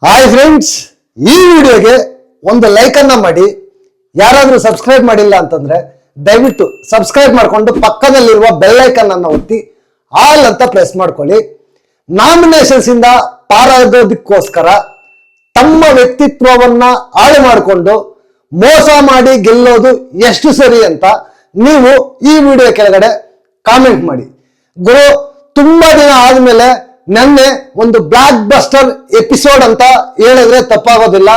Hi friends, ಈ ವಿಡಿಯೋಗೆ ಒಂದು ಲೈಕ್ ಅನ್ನ ಮಾಡಿ. ಯಾರಾದ್ರೂ ಸಬ್ಸ್ಕ್ರೈಬ್ ಮಾಡಿಲ್ಲ ಅಂತಂದ್ರೆ ದಯವಿಟ್ಟು ಸಬ್ಸ್ಕ್ರೈಬ್ ಮಾಡ್ಕೊಂಡು ಪಕ್ಕದಲ್ಲಿರುವ ಬೆಲ್ ಐಕನ್ ಅನ್ನ ಒತ್ತಿ ಆಲ್ ಅಂತ ಪ್ರೆಸ್ ಮಾಡ್ಕೊಳ್ಳಿ. ನಾಮಿನೇಷನ್ಸ್ ಇಂದ ಪಾರಾಗೋದಕ್ಕೋಸ್ಕರ ತಮ್ಮ ವ್ಯಕ್ತಿತ್ವವನ್ನ ಹಾಳು ಮಾಡಿಕೊಂಡು ಮೋಸ ಮಾಡಿ ಗೆಲ್ಲೋದು ಎಷ್ಟು ಸರಿ ಅಂತ ನೀವು ಈ ವಿಡಿಯೋ ಕೆಳಗಡೆ ಕಾಮೆಂಟ್ ಮಾಡಿ. ಗುರು, ತುಂಬಾ ದಿನ ಆದ್ಮೇಲೆ ನೆನ್ನೆ ಒಂದು ಬ್ಲಾಕ್ ಬಸ್ಟರ್ ಎಪಿಸೋಡ್ ಅಂತ ಹೇಳಿದ್ರೆ ತಪ್ಪಾಗೋದಿಲ್ಲ.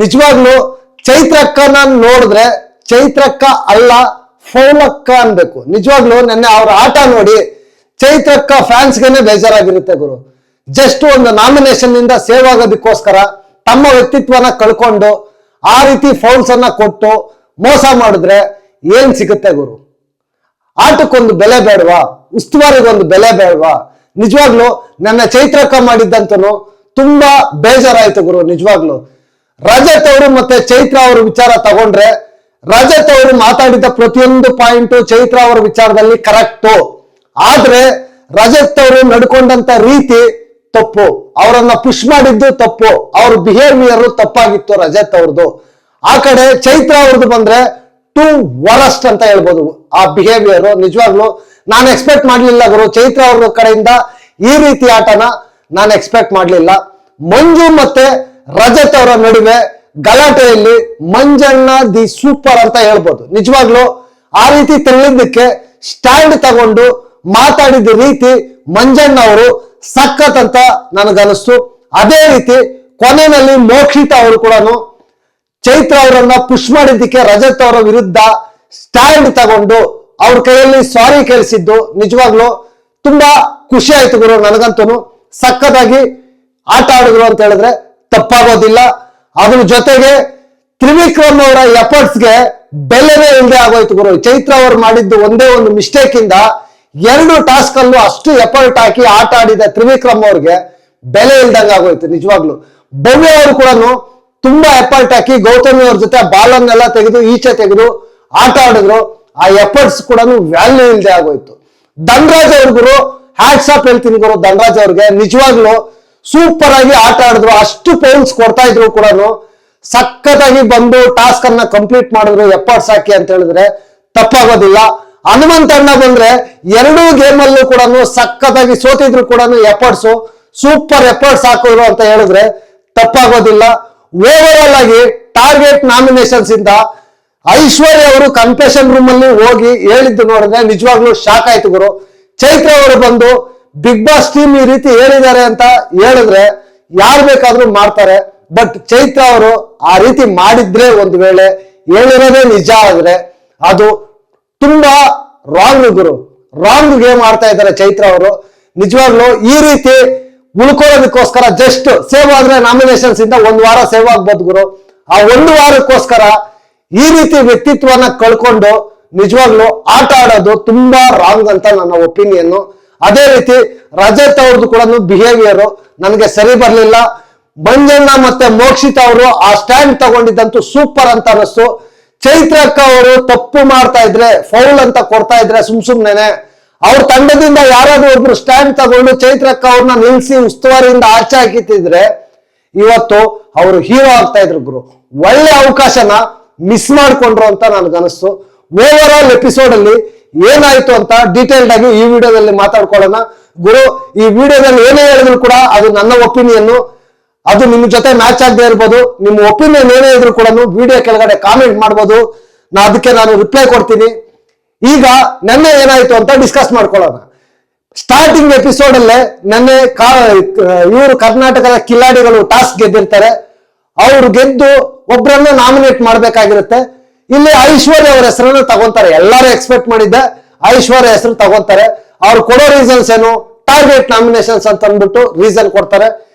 ನಿಜವಾಗ್ಲೂ ಚೈತ್ರಕ್ಕನ ನೋಡಿದ್ರೆ ಚೈತ್ರಕ್ಕ ಅಲ್ಲ ಫೌಲಕ್ಕ ಅನ್ಬೇಕು. ನಿಜವಾಗ್ಲೂ ನೆನ್ನೆ ಅವ್ರ ಆಟ ನೋಡಿ ಚೈತ್ರಕ್ಕ ಫ್ಯಾನ್ಸ್ಗೆನೆ ಬೇಜಾರಾಗಿರುತ್ತೆ ಗುರು. ಜಸ್ಟ್ ಒಂದು ನಾಮಿನೇಷನ್ ಇಂದ ಸೇವ್ ಆಗೋದಕ್ಕೋಸ್ಕರ ತಮ್ಮ ವ್ಯಕ್ತಿತ್ವನ ಕಳ್ಕೊಂಡು ಆ ರೀತಿ ಫೌಲ್ಸ್ ಅನ್ನ ಕೊಟ್ಟು ಮೋಸ ಮಾಡಿದ್ರೆ ಏನ್ ಸಿಗುತ್ತೆ ಗುರು? ಆಟಕ್ಕೊಂದು ಬೆಲೆ ಬೇಡವಾ? ಉಸ್ತುವಾರಿಗೊಂದು ಬೆಲೆ ಬೇಡವಾ? ನಿಜವಾಗ್ಲು ನನ್ನ ಚೈತ್ರಕ್ಕ ಮಾಡಿದ್ದಂತನು ತುಂಬಾ ಬೇಜಾರಾಯ್ತು ಗುರು. ನಿಜವಾಗ್ಲು ರಜತ್ ಅವರು ಮತ್ತೆ ಚೈತ್ರ ಅವರ ವಿಚಾರ ತಗೊಂಡ್ರೆ, ರಜತ್ ಅವರು ಮಾತಾಡಿದ ಪ್ರತಿಯೊಂದು ಪಾಯಿಂಟ್ ಚೈತ್ರ ಅವರ ವಿಚಾರದಲ್ಲಿ ಕರೆಕ್ಟು. ಆದ್ರೆ ರಜತ್ ಅವರು ನಡ್ಕೊಂಡಂತ ರೀತಿ ತಪ್ಪು, ಅವರನ್ನ ಪುಷ್ ಮಾಡಿದ್ದು ತಪ್ಪು, ಅವ್ರ ಬಿಹೇವಿಯರ್ ತಪ್ಪಾಗಿತ್ತು ರಜತ್ ಅವ್ರದ್ದು. ಆ ಕಡೆ ಚೈತ್ರ ಅವ್ರದ್ದು ಬಂದ್ರೆ ಟು ವರಸ್ಟ್ ಅಂತ ಹೇಳ್ಬೋದು ಆ ಬಿಹೇವಿಯರ್. ನಿಜವಾಗ್ಲು ನಾನು ಎಕ್ಸ್ಪೆಕ್ಟ್ ಮಾಡ್ಲಿಲ್ಲ ಗುರು, ಚೈತ್ರ ಅವ್ರ ಕಡೆಯಿಂದ ಈ ರೀತಿ ಆಟನ ನಾನು ಎಕ್ಸ್ಪೆಕ್ಟ್ ಮಾಡ್ಲಿಲ್ಲ. ಮಂಜು ಮತ್ತೆ ರಜತ್ ಅವರ ನಡುವೆ ಗಲಾಟೆಯಲ್ಲಿ ಮಂಜಣ್ಣ ದಿ ಸೂಪರ್ ಅಂತ ಹೇಳ್ಬೋದು. ನಿಜವಾಗ್ಲು ಆ ರೀತಿ ತಳ್ಳಿದ್ದಕ್ಕೆ ಸ್ಟ್ಯಾಂಡ್ ತಗೊಂಡು ಮಾತಾಡಿದ ರೀತಿ ಮಂಜಣ್ಣ ಅವರು ಸಖತ್ ಅಂತ ನನಗನಿಸ್ತು. ಅದೇ ರೀತಿ ಕೊನೆಯಲ್ಲಿ ಮೋಕ್ಷಿತ ಅವರು ಕೂಡ ಚೈತ್ರ ಅವರನ್ನ ಪುಷ್ ಮಾಡಿದ್ದಕ್ಕೆ ರಜತ್ ಅವರ ವಿರುದ್ಧ ಸ್ಟ್ಯಾಂಡ್ ತಗೊಂಡು ಅವ್ರ ಕೈಯಲ್ಲಿ ಸಾರಿ ಕೇಳಿಸಿದ್ದು ನಿಜವಾಗ್ಲು ತುಂಬಾ ಖುಷಿ ಆಯ್ತು ಗುರು. ನನಗಂತೂ ಸಖತ್ತಾಗಿ ಆಟ ಆಡಿದ್ರು ಅಂತ ಹೇಳಿದ್ರೆ ತಪ್ಪಾಗೋದಿಲ್ಲ. ಅದ್ರ ಜೊತೆಗೆ ತ್ರಿವಿಕ್ರಮ್ ಅವರ ಎಫರ್ಟ್ಸ್ಗೆ ಬೆಲೆನೇ ಇಲ್ಲದೆ ಆಗೋಯ್ತು ಗುರು. ಚೈತ್ರ ಅವರು ಮಾಡಿದ್ದು ಒಂದೇ ಒಂದು ಮಿಸ್ಟೇಕ್ ಇಂದ 2 ಟಾಸ್ಕ್ ಅಲ್ಲೂ ಅಷ್ಟು ಎಫರ್ಟ್ ಹಾಕಿ ಆಟ ಆಡಿದ ತ್ರಿವಿಕ್ರಮ್ ಅವ್ರಿಗೆ ಬೆಲೆ ಇಲ್ದಂಗೆ ಆಗೋಯ್ತು. ನಿಜವಾಗ್ಲು ಭವ್ಯ ಅವರು ಕೂಡ ತುಂಬಾ ಎಫರ್ಟ್ ಹಾಕಿ ಗೌತಮಿ ಅವ್ರ ಜೊತೆ ಬಾಲನ್ನೆಲ್ಲ ತೆಗೆದು ಈಚೆ ತೆಗೆದು ಆಟ ಆಡಿದ್ರು. ಆ ಎಫರ್ಟ್ಸ್ ಕೂಡ ವ್ಯಾಲ್ಯೂ ಇಲ್ಲದೆ ಆಗೋಯ್ತು. ಧನರಾಜ್ ಅವ್ರಿಗೂ ಹ್ಯಾಟ್ಸ್ ಆಫ್ ಹೇಳ್ತೀನಿ ಗುರು. ಧನರಾಜ್ ಅವ್ರಿಗೆ ನಿಜವಾಗ್ಲು ಸೂಪರ್ ಆಗಿ ಆಟ ಆಡಿದ್ರು. ಅಷ್ಟು ಪೌಲ್ಸ್ ಕೊಡ್ತಾ ಇದ್ರು ಕೂಡ ಸಖತ್ತಾಗಿ ಬಂದು ಟಾಸ್ಕ್ ಅನ್ನ ಕಂಪ್ಲೀಟ್ ಮಾಡಿದ್ರು ಎಫರ್ಟ್ಸ್ ಹಾಕಿ ಅಂತ ಹೇಳಿದ್ರೆ ತಪ್ಪಾಗೋದಿಲ್ಲ. ಹನುಮಂತಣ್ಣ ಬಂದ್ರೆ 2 ಗೇಮ್ ಅಲ್ಲೂ ಕೂಡ ಸಖತ್ತಾಗಿ ಸೋತಿದ್ರು ಕೂಡ ಎಫರ್ಟ್ಸ್ ಸೂಪರ್ ಎಫರ್ಟ್ಸ್ ಹಾಕಿದ್ರು ಅಂತ ಹೇಳಿದ್ರೆ ತಪ್ಪಾಗೋದಿಲ್ಲ. ಓವರ್ ಆಲ್ ಆಗಿ ಟಾರ್ಗೆಟ್ ನಾಮಿನೇಷನ್ಸ್ ಇಂದ ಐಶ್ವರ್ಯ ಅವರು ಕನ್ಫೆಷನ್ ರೂಮ್ ಅಲ್ಲಿ ಹೋಗಿ ಹೇಳಿದ್ದು ನೋಡಿದ್ರೆ ನಿಜವಾಗ್ಲೂ ಶಾಕ್ ಆಯ್ತು ಗುರು. ಚೈತ್ರ ಅವರು ಬಂದು ಬಿಗ್ ಬಾಸ್ ಟೀಮ್ ಈ ರೀತಿ ಹೇಳಿದ್ದಾರೆ ಅಂತ ಹೇಳಿದ್ರೆ ಯಾರು ಬೇಕಾದ್ರೂ ಮಾಡ್ತಾರೆ. ಬಟ್ ಚೈತ್ರ ಅವರು ಆ ರೀತಿ ಮಾಡಿದ್ರೆ, ಒಂದು ವೇಳೆ ಹೇಳಿರೋದೇ ನಿಜ ಆದ್ರೆ ಅದು ತುಂಬಾ ರಾಂಗ್ ಗುರು. ರಾಂಗ್ ಗೇಮ್ ಆಡ್ತಾ ಇದ್ದಾರೆ ಚೈತ್ರ ಅವರು. ನಿಜವಾಗ್ಲೂ ಈ ರೀತಿ ಉಳ್ಕೊಳ್ಳೋದಕ್ಕೋಸ್ಕರ ಜಸ್ಟ್ ಸೇವ್ ಆದ್ರೆ ನಾಮಿನೇಷನ್ಸ್ ಇಂದ 1 ವಾರ ಸೇವ್ ಆಗ್ಬೋದು ಗುರು. ಆ 1 ವಾರಕ್ಕೋಸ್ಕರ ಈ ರೀತಿ ವ್ಯಕ್ತಿತ್ವನ ಕಳ್ಕೊಂಡು ನಿಜವಾಗ್ಲು ಆಟ ಆಡೋದು ತುಂಬಾ ರಾಂಗ್ ಅಂತ ನನ್ನ ಒಪಿನಿಯನ್. ಅದೇ ರೀತಿ ರಜತ್ ಅವ್ರದ್ದು ಕೂಡ ಬಿಹೇವಿಯರ್ ನನಗೆ ಸರಿ ಬರ್ಲಿಲ್ಲ. ಮಂಜಣ್ಣ ಮತ್ತೆ ಮೋಕ್ಷಿತ ಅವರು ಆ ಸ್ಟ್ಯಾಂಡ್ ತಗೊಂಡಿದ್ದಂತೂ ಸೂಪರ್ ಅಂತ ಅನಿಸ್ತು. ಚೈತ್ರಕ್ಕ ಅವರು ತಪ್ಪು ಮಾಡ್ತಾ ಇದ್ರೆ, ಫೌಲ್ ಅಂತ ಕೊಡ್ತಾ ಇದ್ರೆ ಸುಮ್ನೆ ಅವ್ರ ತಂಡದಿಂದ ಯಾರಾದ್ರೂ ಒಬ್ರು ಸ್ಟ್ಯಾಂಡ್ ತಗೊಂಡು ಚೈತ್ರಕ್ಕ ಅವ್ರನ್ನ ನಿಲ್ಸಿ ಉಸ್ತುವಾರಿಯಿಂದ ಆಚೆ ಹಾಕಿತಿದ್ರೆ ಇವತ್ತು ಅವರು ಹೀರೋ ಆಗ್ತಾ ಇದ್ರು ಗುರು. ಒಳ್ಳೆ ಅವಕಾಶನ ಮಿಸ್ ಮಾಡ್ಕೊಂಡ್ರು ಅಂತ ನನಗನಿಸ್ತು. ಓವರ್ ಆಲ್ ಎಪಿಸೋಡ್ ಅಲ್ಲಿ ಏನಾಯ್ತು ಅಂತ ಡೀಟೇಲ್ಡ್ ಆಗಿ ಈ ವಿಡಿಯೋದಲ್ಲಿ ಮಾತಾಡ್ಕೊಳ್ಳೋಣ ಗುರು. ಈ ವಿಡಿಯೋದಲ್ಲಿ ಏನೇ ಹೇಳಿದ್ರು ಕೂಡ ಅದು ನನ್ನ ಒಪಿನಿಯನ್, ಅದು ನಿಮ್ ಜೊತೆ ಮ್ಯಾಚ್ ಆಗದೆ ಇರ್ಬೋದು. ನಿಮ್ಮ ಒಪಿನಿಯನ್ ಏನೇ ಇದ್ರು ಕೂಡ ವಿಡಿಯೋ ಕೆಳಗಡೆ ಕಾಮೆಂಟ್ ಮಾಡ್ಬೋದು. ಅದಕ್ಕೆ ನಾನು ರಿಪ್ಲೈ ಕೊಡ್ತೀನಿ. ಈಗ ನೆನ್ನೆ ಏನಾಯ್ತು ಅಂತ ಡಿಸ್ಕಸ್ ಮಾಡ್ಕೊಳ್ಳೋಣ. ಸ್ಟಾರ್ಟಿಂಗ್ ಎಪಿಸೋಡ್ ಅಲ್ಲೇ ನೆನ್ನೆ ಇವರು ಕರ್ನಾಟಕದ ಕಿಲಾಡಿಗಳು ಟಾಸ್ಕ್ ಗೆದ್ದಿರ್ತಾರೆ. ಅವ್ರು ಗೆದ್ದು ಒಬ್ಬರನ್ನ ನಾಮಿನೇಟ್ ಮಾಡ್ಬೇಕಾಗಿರುತ್ತೆ. ಇಲ್ಲಿ ಐಶ್ವರ್ಯ ಅವರ ಹೆಸರನ್ನ ತಗೊಂತಾರೆ. ಎಲ್ಲರೂ ಎಕ್ಸ್ಪೆಕ್ಟ್ ಮಾಡಿದ್ದೆ ಐಶ್ವರ್ಯ ಹೆಸರು ತಗೊಂತಾರೆ. ಅವ್ರು ಕೊಡೋ ರೀಸನ್ಸ್ ಏನು? ಟಾರ್ಗೆಟ್ ನಾಮಿನೇಷನ್ಸ್ ಅಂತ ಅಂದ್ಬಿಟ್ಟು ರೀಸನ್ ಕೊಡ್ತಾರೆ.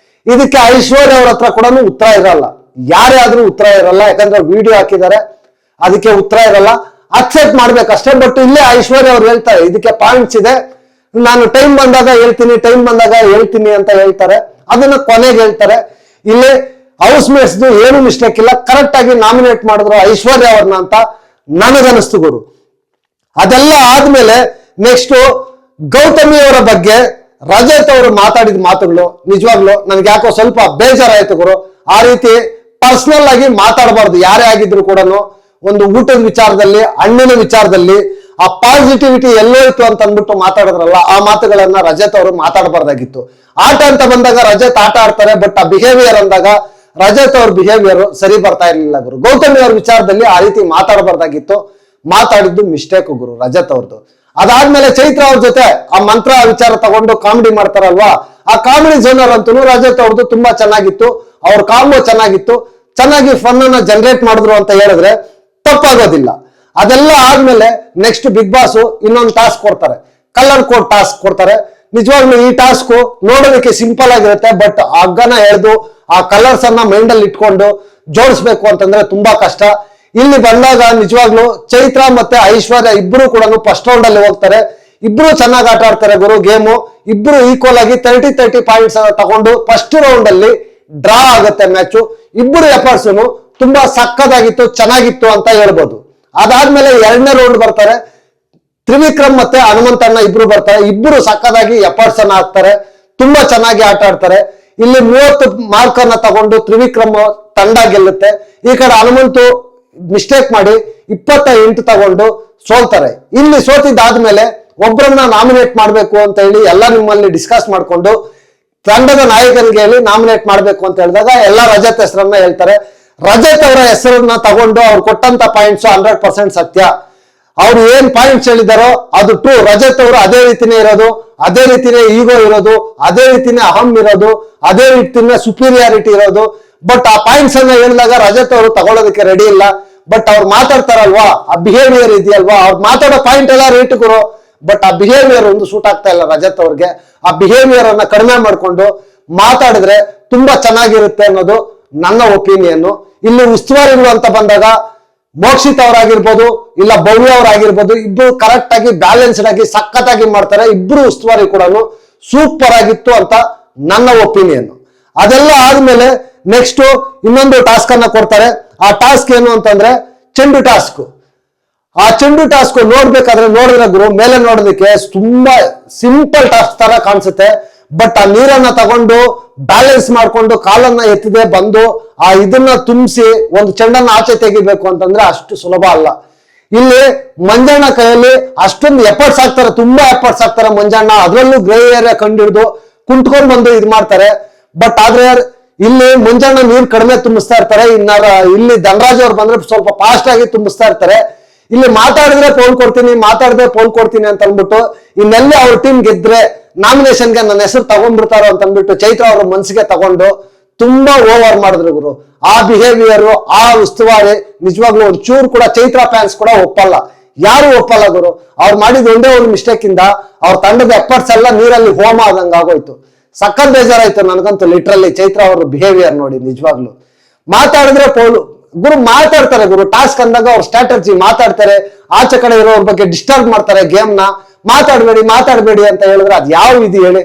ಇದಕ್ಕೆ ಐಶ್ವರ್ಯ ಅವ್ರ ಹತ್ರ ಕೂಡ ಉತ್ತರ ಇರಲ್ಲ. ಯಾರೇ ಆದ್ರೂ ಉತ್ತರ ಇರಲ್ಲ, ಯಾಕಂದ್ರೆ ವಿಡಿಯೋ ಹಾಕಿದ್ದಾರೆ, ಅದಕ್ಕೆ ಉತ್ತರ ಇರಲ್ಲ. ಅಕ್ಸೆಪ್ಟ್ ಮಾಡ್ಬೇಕಷ್ಟೇ. ಬಟ್ ಇಲ್ಲೇ ಐಶ್ವರ್ಯ ಅವ್ರು ಹೇಳ್ತಾರೆ ಇದಕ್ಕೆ ಪಾಯಿಂಟ್ಸ್ ಇದೆ, ನಾನು ಟೈಮ್ ಬಂದಾಗ ಹೇಳ್ತೀನಿ ಅಂತ ಹೇಳ್ತಾರೆ. ಅದನ್ನ ಕೊನೆಗೆ ಹೇಳ್ತಾರೆ. ಇಲ್ಲಿ ಹೌಸ್ ಮೇಟ್ಸ್ ಏನು ಮಿಸ್ಟೇಕ್ ಇಲ್ಲ, ಕರೆಕ್ಟ್ ಆಗಿ ನಾಮಿನೇಟ್ ಮಾಡಿದ್ರು ಐಶ್ವರ್ಯ ಅವ್ರನ್ನ ಅಂತ ನನಗನಿಸ್ತು ಗುರು. ಅದೆಲ್ಲ ಆದ್ಮೇಲೆ ನೆಕ್ಸ್ಟ್ ಗೌತಮಿ ಅವರ ಬಗ್ಗೆ ರಜತ್ ಅವರು ಮಾತಾಡಿದ ಮಾತುಗಳು ನಿಜವಾಗ್ಲು ನನ್ಗೆ ಯಾಕೋ ಸ್ವಲ್ಪ ಬೇಜಾರಾಯ್ತು ಗುರು. ಆ ರೀತಿ ಪರ್ಸನಲ್ ಆಗಿ ಮಾತಾಡಬಾರ್ದು ಯಾರೇ ಆಗಿದ್ರು ಕೂಡ. ಒಂದು ಊಟದ ವಿಚಾರದಲ್ಲಿ, ಹಣ್ಣಿನ ವಿಚಾರದಲ್ಲಿ ಆ ಪಾಸಿಟಿವಿಟಿ ಎಲ್ಲೋಯ್ತು ಅಂತ ಅಂದ್ಬಿಟ್ಟು ಮಾತಾಡಿದ್ರಲ್ಲ, ಆ ಮಾತುಗಳನ್ನ ರಜತ್ ಅವರು ಮಾತಾಡಬಾರ್ದಾಗಿತ್ತು. ಆಟ ಅಂತ ಬಂದಾಗ ರಜತ್ ಆಟ ಆಡ್ತಾರೆ, ಬಟ್ ಆ ಬಿಹೇವಿಯರ್ ಅಂದಾಗ ರಜತ್ ಅವ್ರ ಬಿಹೇವಿಯರ್ ಸರಿ ಬರ್ತಾ ಇರ್ಲಿಲ್ಲ ಗುರು. ಗೌತಮಿ ಅವ್ರ ವಿಚಾರದಲ್ಲಿ ಆ ರೀತಿ ಮಾತಾಡಬಾರ್ದಾಗಿತ್ತು. ಮಾತಾಡಿದ್ದು ಮಿಸ್ಟೇಕ್ ಗುರು ರಜತ್ ಅವ್ರದ್ದು. ಅದಾದ್ಮೇಲೆ ಚೈತ್ರ ಅವ್ರ ಜೊತೆ ಆ ಮಂತ್ರ ವಿಚಾರ ತಗೊಂಡು ಕಾಮಿಡಿ ಮಾಡ್ತಾರಲ್ವಾ, ಆ ಕಾಮಿಡಿ ಜನರ್ ಅಂತೂ ರಜತ್ ಅವ್ರದ್ದು ತುಂಬಾ ಚೆನ್ನಾಗಿತ್ತು. ಅವ್ರ ಕಾಂಬೋ ಚೆನ್ನಾಗಿತ್ತು, ಚೆನ್ನಾಗಿ ಫನ್ ಅನ್ನ ಜನರೇಟ್ ಮಾಡಿದ್ರು ಅಂತ ಹೇಳಿದ್ರೆ ತಪ್ಪಾಗೋದಿಲ್ಲ. ಅದೆಲ್ಲ ಆದ್ಮೇಲೆ ನೆಕ್ಸ್ಟ್ ಬಿಗ್ ಬಾಸ್ ಇನ್ನೊಂದು ಟಾಸ್ಕ್ ಕೊಡ್ತಾರೆ, ಕಲರ್ ಕೋಡ್ ಟಾಸ್ಕ್ ಕೊಡ್ತಾರೆ. ನಿಜವಾಗ್ಲೂ ಈ ಟಾಸ್ಕ್ ನೋಡೋದಕ್ಕೆ ಸಿಂಪಲ್ ಆಗಿರುತ್ತೆ, ಬಟ್ ಹಗ್ಗನ ಎಳೆದು ಆ ಕಲರ್ಸ್ ಅನ್ನ ಮೈಂಡ್ ಅಲ್ಲಿ ಇಟ್ಕೊಂಡು ಜೋಡಿಸ್ಬೇಕು ಅಂತಂದ್ರೆ ತುಂಬಾ ಕಷ್ಟ. ಇಲ್ಲಿ ಬಂದಾಗ ನಿಜವಾಗ್ಲೂ ಚೈತ್ರ ಮತ್ತೆ ಐಶ್ವರ್ಯ ಇಬ್ರು ಕೂಡ ಫಸ್ಟ್ ರೌಂಡ್ ಅಲ್ಲಿ ಹೋಗ್ತಾರೆ. ಇಬ್ರು ಚೆನ್ನಾಗಿ ಆಟ ಆಡ್ತಾರೆ ಗುರು ಗೇಮು. ಇಬ್ರು ಈಕ್ವಲ್ ಆಗಿ 30 ಪಾಯಿಂಟ್ಸ್ ತಗೊಂಡು ಫಸ್ಟ್ ರೌಂಡ್ ಅಲ್ಲಿ ಡ್ರಾ ಆಗುತ್ತೆ ಮ್ಯಾಚು. ಇಬ್ರು ಎಫರ್ಟ್ಸ್ ತುಂಬಾ ಸಕ್ಕದಾಗಿತ್ತು, ಚೆನ್ನಾಗಿತ್ತು ಅಂತ ಹೇಳ್ಬೋದು. ಅದಾದ್ಮೇಲೆ ಎರಡನೇ ರೌಂಡ್ ಬರ್ತಾರೆ, ತ್ರಿವಿಕ್ರಮ್ ಮತ್ತೆ ಹನುಮಂತಣ್ಣ ಇಬ್ರು ಬರ್ತಾರೆ. ಇಬ್ರು ಸಕ್ಕದಾಗಿ ಎಫರ್ಟ್ಸ್ ಅನ್ನ ಹಾಕ್ತಾರೆ, ತುಂಬಾ ಚೆನ್ನಾಗಿ ಆಟ ಆಡ್ತಾರೆ. ಇಲ್ಲಿ 30 ಮಾರ್ಕ್ ಅನ್ನ ತಗೊಂಡು ತ್ರಿವಿಕ್ರಮ್ ತಂಡ ಗೆಲ್ಲುತ್ತೆ. ಈ ಕಡೆ ಹನುಮಂತು ಮಿಸ್ಟೇಕ್ ಮಾಡಿ 28 ತಗೊಂಡು ಸೋಲ್ತಾರೆ. ಇಲ್ಲಿ ಸೋತಿದ್ದಾದ್ಮೇಲೆ ಒಬ್ಬರನ್ನ ನಾಮಿನೇಟ್ ಮಾಡ್ಬೇಕು ಅಂತ ಹೇಳಿ ಎಲ್ಲ ನಿಮ್ಮಲ್ಲಿ ಡಿಸ್ಕಸ್ ಮಾಡ್ಕೊಂಡು ತಂಡದ ನಾಯಕನಿಗೆ ಹೇಳಿ ನಾಮಿನೇಟ್ ಮಾಡ್ಬೇಕು ಅಂತ ಹೇಳಿದಾಗ ಎಲ್ಲ ರಜತ್ ಹೆಸರನ್ನ ಹೇಳ್ತಾರೆ. ರಜತ್ ಅವರ ಹೆಸರನ್ನ ತಗೊಂಡು ಅವ್ರು ಕೊಟ್ಟಂತ ಪಾಯಿಂಟ್ಸ್ 100% ಸತ್ಯ. ಅವ್ರು ಏನ್ ಪಾಯಿಂಟ್ಸ್ ಹೇಳಿದಾರೋ ಅದು ಟ್ರೂ. ರಜತ್ ಅವರು ಅದೇ ರೀತಿನೇ ಇರೋದು, ಅದೇ ರೀತಿನೇ ಈಗೋ ಇರೋದು, ಅದೇ ರೀತಿನೇ ಅಹಂ ಇರೋದು, ಅದೇ ರೀತಿನೇ ಸುಪೀರಿಯಾರಿಟಿ ಇರೋದು. ಬಟ್ ಆ ಪಾಯಿಂಟ್ಸ್ ಅನ್ನ ಹೇಳಿದಾಗ ರಜತ್ ಅವರು ತಗೊಳ್ಳೋದಕ್ಕೆ ರೆಡಿ ಇಲ್ಲ. ಬಟ್ ಅವ್ರು ಮಾತಾಡ್ತಾರಲ್ವಾ, ಆ ಬಿಹೇವಿಯರ್ ಇದೆಯಲ್ವಾ, ಅವ್ರು ಮಾತಾಡೋ ಪಾಯಿಂಟ್ ಎಲ್ಲ ರೇಟ್ ಗುರು. ಬಟ್ ಆ ಬಿಹೇವಿಯರ್ ಒಂದು ಸೂಟ್ ಆಗ್ತಾ ಇಲ್ಲ ರಜತ್ ಅವ್ರಿಗೆ. ಆ ಬಿಹೇವಿಯರ್ ಅನ್ನ ಕಡಿಮೆ ಮಾಡ್ಕೊಂಡು ಮಾತಾಡಿದ್ರೆ ತುಂಬಾ ಚೆನ್ನಾಗಿರುತ್ತೆ ಅನ್ನೋದು ನನ್ನ ಒಪಿನಿಯನ್. ಇಲ್ಲಿ ಉಸ್ತುವಾರಿಗಳು ಅಂತ ಬಂದಾಗ ಮೋಕ್ಷಿತ್ ಅವರಾಗಿರ್ಬೋದು, ಇಲ್ಲ ಭವ್ಯ ಅವರಾಗಿರ್ಬೋದು, ಇಬ್ರು ಕರೆಕ್ಟ್ ಆಗಿ ಬ್ಯಾಲೆನ್ಸ್ಡ್ ಆಗಿ ಸಖತ್ತಾಗಿ ಮಾಡ್ತಾರೆ. ಇಬ್ರು ಉಸ್ತುವಾರಿ ಕೂಡ ಸೂಪರ್ ಆಗಿತ್ತು ಅಂತ ನನ್ನ ಒಪಿನಿಯನ್. ಅದೆಲ್ಲ ಆದ್ಮೇಲೆ ನೆಕ್ಸ್ಟ್ ಇನ್ನೊಂದು ಟಾಸ್ಕ್ ಅನ್ನ ಕೊಡ್ತಾರೆ. ಆ ಟಾಸ್ಕ್ ಏನು ಅಂತಂದ್ರೆ ಚೆಂಡು ಟಾಸ್ಕ್. ಆ ಚೆಂಡು ಟಾಸ್ಕ್ ನೋಡಿದ್ರೆ ಗುರು ಮೇಲೆ ನೋಡೋದಕ್ಕೆ ತುಂಬಾ ಸಿಂಪಲ್ ಟಾಸ್ಕ್ ತರ ಕಾಣಿಸುತ್ತೆ. ಬಟ್ ಆ ನೀರನ್ನ ತಗೊಂಡು ಬ್ಯಾಲೆನ್ಸ್ ಮಾಡ್ಕೊಂಡು ಕಾಲನ್ನ ಎತ್ತದೆ ಬಂದು ಆ ಇದನ್ನ ತುಂಬಿಸಿ ಒಂದು ಚೆಂಡನ್ನ ಆಚೆ ತೆಗಿಬೇಕು ಅಂತಂದ್ರೆ ಅಷ್ಟು ಸುಲಭ ಅಲ್ಲ. ಇಲ್ಲಿ ಮಂಜಣ್ಣ ಕೈಯಲ್ಲಿ ಅಷ್ಟೊಂದು ಎಫರ್ಟ್ಸ್ ಆಗ್ತಾರೆ, ತುಂಬಾ ಎಫರ್ಟ್ಸ್ ಆಗ್ತಾರೆ ಮಂಜಣ್ಣ. ಅದರಲ್ಲೂ ಗ್ರೇ ಏರಿಯಾ ಕಂಡಿಡಿದು ಕುಂತ್ಕೊಂಡ್ ಬಂದು ಇದು ಮಾಡ್ತಾರೆ. ಬಟ್ ಆದ್ರೆ ಇಲ್ಲಿ ಮಂಜಣ್ಣ ನೀರು ಕಡಿಮೆ ತುಂಬಿಸ್ತಾ ಇರ್ತಾರೆ. ಇಲ್ಲಿ ಧನರಾಜ್ ಅವ್ರು ಬಂದ್ರೆ ಸ್ವಲ್ಪ ಫಾಸ್ಟ್ ಆಗಿ ತುಂಬಿಸ್ತಾ ಇರ್ತಾರೆ. ಇಲ್ಲಿ ಮಾತಾಡಿದ್ರೆ ಪೋಲ್ ಕೊಡ್ತೀನಿ, ಮಾತಾಡಿದ್ರೆ ಪೋಲ್ ಕೊಡ್ತೀನಿ ಅಂತ ಅಂದ್ಬಿಟ್ಟು ಇನ್ನೆಲ್ಲ ಅವ್ರ ಟೀಮ್ ಗೆದ್ರೆ ನಾಮಿನೇಷನ್ಗೆ ನನ್ನ ಹೆಸರು ತಗೊಂಡ್ಬಿಡ್ತಾರೋ ಅಂತ ಅಂದ್ಬಿಟ್ಟು ಚೈತ್ರ ಅವ್ರ ಮನ್ಸಿಗೆ ತಗೊಂಡು ತುಂಬಾ ಓವರ್ ಮಾಡಿದ್ರು ಗುರು. ಆ ಬಿಹೇವಿಯರ್, ಆ ಉಸ್ತುವಾರಿ ನಿಜವಾಗ್ಲೂ ಒಂದು ಚೂರು ಕೂಡ ಚೈತ್ರ ಫ್ಯಾನ್ಸ್ ಕೂಡ ಒಪ್ಪಲ್ಲ, ಯಾರು ಒಪ್ಪಲ್ಲ ಗುರು. ಅವ್ರು ಮಾಡಿದ ಒಂದೇ ಒಂದು ಮಿಸ್ಟೇಕ್ ಇಂದ ಅವ್ರ ತಂಡದ ಎಫರ್ಟ್ಸ್ ಎಲ್ಲ ನೀರಲ್ಲಿ ಹೋಮ ಆದಂಗ ಆಗೋಯ್ತು. ಸಖತ್ ಬೇಜಾರಾಯ್ತು ನನಗಂತೂ ಲಿಟ್ರಲಿ ಚೈತ್ರ ಅವ್ರ ಬಿಹೇವಿಯರ್ ನೋಡಿ. ನಿಜವಾಗ್ಲು ಮಾತಾಡಿದ್ರೆ ಪೋಲು ಗುರು, ಮಾತಾಡ್ತಾರೆ ಗುರು. ಟಾಸ್ಕ್ ಅಂದಾಗ ಅವ್ರ ಸ್ಟ್ರಾಟಜಿ ಮಾತಾಡ್ತಾರೆ, ಆಚೆ ಕಡೆ ಇರೋವ್ರ ಬಗ್ಗೆ ಡಿಸ್ಟರ್ಬ್ ಮಾಡ್ತಾರೆ ಗೇಮ್ನ. ಮಾತಾಡ್ಬೇಡಿ ಅಂತ ಹೇಳಿದ್ರೆ ಅದ್ ಯಾವ ಇದು ಹೇಳಿ?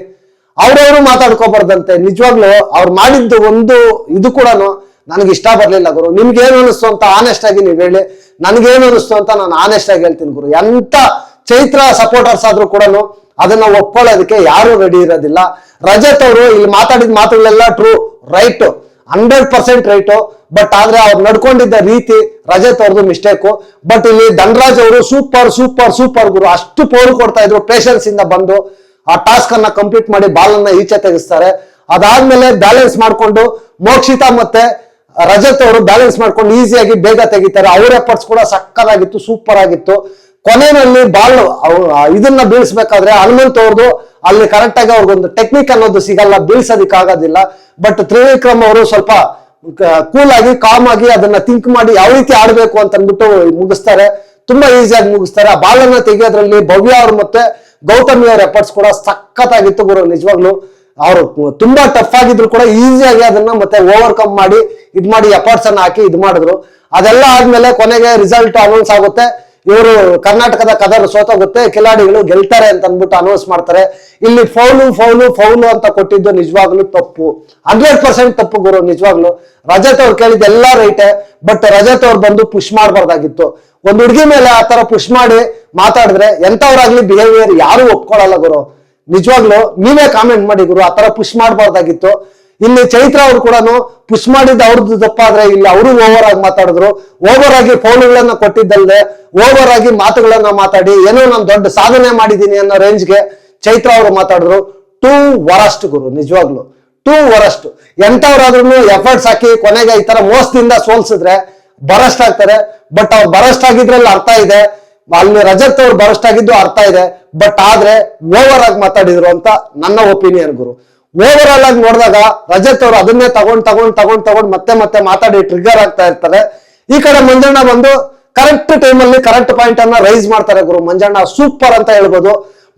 ಅವ್ರವ್ರು ಮಾತಾಡ್ಕೋಬಾರ್ದಂತೆ. ನಿಜವಾಗ್ಲು ಅವ್ರು ಮಾಡಿದ್ದು ಒಂದು ಇದು ಕೂಡ ನನಗೆ ಇಷ್ಟ ಬರ್ಲಿಲ್ಲ ಗುರು. ನಿಮ್ಗೆ ಏನು ಅನಿಸ್ತು ಅಂತ ಆನೆಸ್ಟ್ ಆಗಿ ನೀವ್ ಹೇಳಿ, ನನ್ಗೇನು ಅನಿಸ್ತು ಅಂತ ನಾನು ಆನೆಸ್ಟ್ ಆಗಿ ಹೇಳ್ತೀನಿ ಗುರು. ಎಂತ ಚೈತ್ರ ಸಪೋರ್ಟರ್ಸ್ ಆದ್ರೂ ಕೂಡ ಅದನ್ನ ಒಪ್ಕೊಳ್ಳೋದಕ್ಕೆ ಯಾರು ರೆಡಿ ಇರೋದಿಲ್ಲ. ರಜತ್ ಅವರು ಇಲ್ಲಿ ಮಾತಾಡಿದ ಮಾತುಗಳೆಲ್ಲ ಟ್ರೂ, ರೈಟ್, 100% ರೈಟು. ಬಟ್ ಆದ್ರೆ ಅವ್ರು ನಡ್ಕೊಂಡಿದ್ದ ರೀತಿ ರಜತ್ ಅವ್ರದ್ದು ಮಿಸ್ಟೇಕು. ಬಟ್ ಇಲ್ಲಿ ಧನರಾಜ್ ಅವರು ಸೂಪರ್ ಗುರು. ಅಷ್ಟು ಪೋಲ್ ಕೊಡ್ತಾ ಇದ್ರು, ಪೇಷನ್ಸ್ ಇಂದ ಬಂದು ಆ ಟಾಸ್ಕ್ ಅನ್ನ ಕಂಪ್ಲೀಟ್ ಮಾಡಿ ಬಾಲ್ ಅನ್ನ ಈಚೆ ತೆಗಿಸ್ತಾರೆ. ಅದಾದ್ಮೇಲೆ ಬ್ಯಾಲೆನ್ಸ್ ಮಾಡ್ಕೊಂಡು ಮೋಕ್ಷಿತಾ ಮತ್ತೆ ರಜತ್ ಅವರು ಬ್ಯಾಲೆನ್ಸ್ ಮಾಡ್ಕೊಂಡು ಈಸಿಯಾಗಿ ಬೇಗ ತೆಗಿತಾರೆ. ಅವ್ರ ಎಫರ್ಟ್ಸ್ ಕೂಡ ಸಕ್ಕದಾಗಿತ್ತು, ಸೂಪರ್ ಆಗಿತ್ತು. ಕೊನೆಯಲ್ಲಿ ಬಾಲ್ ಇದನ್ನ ಬೀಳ್ಸ್ಬೇಕಾದ್ರೆ ಹನುಮಂತ್ ಅವ್ರದ್ದು ಅಲ್ಲಿ ಕರೆಕ್ಟ್ ಆಗಿ ಅವ್ರಿಗೊಂದು ಟೆಕ್ನಿಕ್ ಅನ್ನೋದು ಸಿಗಲ್ಲ, ಬೀಳ್ಸೋದಿಕ್ ಆಗೋದಿಲ್ಲ. ಬಟ್ ತ್ರಿವಿಕ್ರಮ್ ಅವರು ಸ್ವಲ್ಪ ಕೂಲ್ ಆಗಿ ಕಾಮ್ ಆಗಿ ಅದನ್ನ ಥಿಂಕ್ ಮಾಡಿ ಯಾವ ರೀತಿ ಆಡ್ಬೇಕು ಅಂತ ಅಂದ್ಬಿಟ್ಟು ಮುಗಿಸ್ತಾರೆ, ತುಂಬಾ ಈಸಿಯಾಗಿ ಮುಗಿಸ್ತಾರೆ. ಆ ಬಾಲ್ ಅನ್ನ ತೆಗಿಯೋದ್ರಲ್ಲಿ ಭವ್ಯ ಅವ್ರು ಮತ್ತೆ ಗೌತಮಿ ಅವ್ರ ಎಫರ್ಟ್ಸ್ ಕೂಡ ಸಖತ್ತಾಗಿತ್ತು ಗುರು. ನಿಜವಾಗ್ಲು ಅವರು ತುಂಬಾ ಟಫ್ ಆಗಿದ್ರು ಕೂಡ ಈಸಿಯಾಗಿ ಅದನ್ನ ಮತ್ತೆ ಓವರ್ಕಮ್ ಮಾಡಿ ಎಫರ್ಟ್ಸ್ ಅನ್ನ ಹಾಕಿ ಇದು ಮಾಡಿದ್ರು. ಅದೆಲ್ಲ ಆದ್ಮೇಲೆ ಕೊನೆಗೆ ರಿಸಲ್ಟ್ ಅನೌನ್ಸ್ ಆಗುತ್ತೆ. ಇವರು ಕರ್ನಾಟಕದ ಕದರ್ ಸೋತೋಗುತ್ತೆ, ಕಿಲಾಡಿಗಳು ಗೆಲ್ತಾರೆ ಅಂತ ಅಂದ್ಬಿಟ್ಟು ಅನೌನ್ಸ್ ಮಾಡ್ತಾರೆ. ಇಲ್ಲಿ ಫೌಲು ಅಂತ ಕೊಟ್ಟಿದ್ದು ನಿಜವಾಗ್ಲು ತಪ್ಪು, 100% ತಪ್ಪು ಗುರು. ನಿಜವಾಗ್ಲು ರಜತ್ ಅವ್ರು ಕೇಳಿದ ಎಲ್ಲ ರೈಟೇ. ಬಟ್ ರಜತ್ ಅವ್ರು ಬಂದು ಪುಷ್ ಮಾಡಬಾರ್ದಾಗಿತ್ತು. ಒಂದ್ ಹುಡುಗಿ ಮೇಲೆ ಆ ತರ ಪುಷ್ ಮಾಡಿ ಮಾತಾಡಿದ್ರೆ ಎಂತವ್ರಾಗ್ಲಿ ಬಿಹೇವಿಯರ್ ಯಾರು ಒಪ್ಕೊಳ್ಳಲ್ಲ ಗುರು. ನಿಜವಾಗ್ಲೂ ನೀವೇ ಕಾಮೆಂಟ್ ಮಾಡಿ ಗುರು, ಆತರ ಪುಷ್ ಮಾಡಬಾರ್ದಾಗಿತ್ತು. ಇಲ್ಲಿ ಚೈತ್ರ ಅವ್ರು ಕೂಡ ಪುಷ್ ಮಾಡಿದ್ದು ಅವ್ರದ್ದು ತಪ್ಪಾದ್ರೆ ಇಲ್ಲಿ ಅವರು ಓವರ್ ಆಗಿ ಮಾತಾಡಿದ್ರು. ಓವರ್ ಆಗಿ ಫೌಲ್ಗಳನ್ನ ಕೊಟ್ಟಿದ್ದಲ್ದೆ ಓವರ್ ಆಗಿ ಮಾತುಗಳನ್ನ ಮಾತಾಡಿ ಏನೋ ನಾನು ದೊಡ್ಡ ಸಾಧನೆ ಮಾಡಿದ್ದೀನಿ ಅನ್ನೋ ರೇಂಜ್ಗೆ ಚೈತ್ರ ಅವರು ಮಾತಾಡಿದ್ರು. ಟೂ ವರಸ್ಟ್ ಗುರು, ನಿಜವಾಗ್ಲು ಟೂ ವರಸ್ಟ್. ಎಂತವ್ರಾದ್ರೂ ಎಫರ್ಟ್ಸ್ ಹಾಕಿ ಕೊನೆಗೆ ಈ ತರ ಮೋಸದಿಂದ ಸೋಲ್ಸಿದ್ರೆ ಬರಸ್ಟ್ ಆಗ್ತಾರೆ. ಬಟ್ ಅವ್ರು ಬರಸ್ಟ್ ಆಗಿದ್ರಲ್ಲಿ ಅರ್ಥ ಇದೆ, ಅಲ್ಲಿ ರಜತ್ ಅವ್ರು ಬರಸ್ಟ್ ಆಗಿದ್ದು ಅರ್ಥ ಇದೆ. ಬಟ್ ಆದ್ರೆ ಓವರ್ ಆಗಿ ಮಾತಾಡಿದ್ರು ಅಂತ ನನ್ನ ಒಪಿನಿಯನ್ ಗುರು. ಓವರ್ ಆಲ್ ಆಗಿ ನೋಡಿದಾಗ ರಜತ್ ಅವರು ಅದನ್ನೇ ತಗೊಂಡ್ ಮತ್ತೆ ಮಾತಾಡಿ ಟ್ರಿಗರ್ ಆಗ್ತಾ ಇರ್ತಾರೆ. ಈ ಕಡೆ ಮಂಜಣ್ಣ ಬಂದು ಕರೆಕ್ಟ್ ಟೈಮಲ್ಲಿ ಕರೆಕ್ಟ್ ಪಾಯಿಂಟ್ ಅನ್ನ ರೈಸ್ ಮಾಡ್ತಾರೆ ಗುರು. ಮಂಜಣ್ಣ ಸೂಪರ್ ಅಂತ ಹೇಳ್ಬೋದು.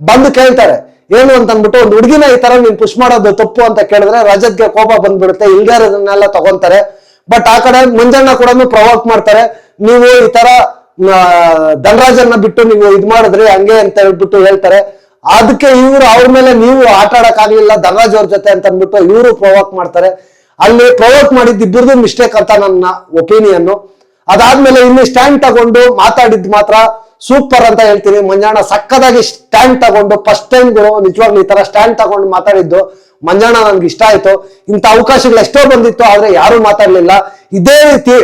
ಬಂದು ಕೇಳ್ತಾರೆ ಏನು ಅಂತ ಅಂದ್ಬಿಟ್ಟು, ಒಂದು ಹುಡುಗಿನ ಈ ತರ ನೀನ್ ಪುಷ್ ಮಾಡೋದು ತಪ್ಪು ಅಂತ ಕೇಳಿದ್ರೆ ರಜತ್ಗೆ ಕೋಪ ಬಂದ್ಬಿಡುತ್ತೆ, ಇಲ್ದೇ ಇರೋದನ್ನೆಲ್ಲ ತಗೊಂತಾರೆ. ಬಟ್ ಆ ಕಡೆ ಮಂಜಣ್ಣ ಕೂಡ ಪ್ರವೋಕ್ ಮಾಡ್ತಾರೆ, ನೀವು ಈ ತರ ಧನರಾಜನ್ನ ಬಿಟ್ಟು ನೀವು ಇದ್ ಮಾಡಿದ್ರಿ ಹಂಗೆ ಅಂತ ಹೇಳ್ಬಿಟ್ಟು ಹೇಳ್ತಾರೆ. ಅದಕ್ಕೆ ಇವ್ರು ಅವ್ರ ಮೇಲೆ ನೀವು ಆಟ ಆಡಕ್ ಆಗ್ಲಿಲ್ಲ ಧನರಾಜ್ ಅವ್ರ ಜೊತೆ ಅಂತ ಅಂದ್ಬಿಟ್ಟು ಇವರು ಪ್ರವೋಕ್ ಮಾಡ್ತಾರೆ. ಅಲ್ಲಿ ಪ್ರವೋಕ್ ಮಾಡಿದ್ದು ಇಬ್ಬರದು ಮಿಸ್ಟೇಕ್ ಅಂತ ನನ್ನ ಒಪಿನಿಯನ್. ಅದಾದ್ಮೇಲೆ ಇಲ್ಲಿ ಸ್ಟ್ಯಾಂಡ್ ತಗೊಂಡು ಮಾತಾಡಿದ್ ಮಾತ್ರ ಸೂಪರ್ ಅಂತ ಹೇಳ್ತೀನಿ. ಮಂಜಣ್ಣ ಸಕ್ಕದಾಗಿ ಸ್ಟ್ಯಾಂಡ್ ತಗೊಂಡು ಫಸ್ಟ್ ಟೈಮ್ ನಿಜವಾಗ್ಲೂ ಈ ತರ ಸ್ಟ್ಯಾಂಡ್ ತಗೊಂಡು ಮಾತಾಡಿದ್ದು ಮಂಜಣ್ಣ ನನ್ಗೆ ಇಷ್ಟ ಆಯ್ತು. ಇಂಥ ಅವಕಾಶಗಳು ಎಷ್ಟೋ ಬಂದಿತ್ತು, ಆದ್ರೆ ಯಾರು ಮಾತಾಡ್ಲಿಲ್ಲ. ಇದೇ ರೀತಿ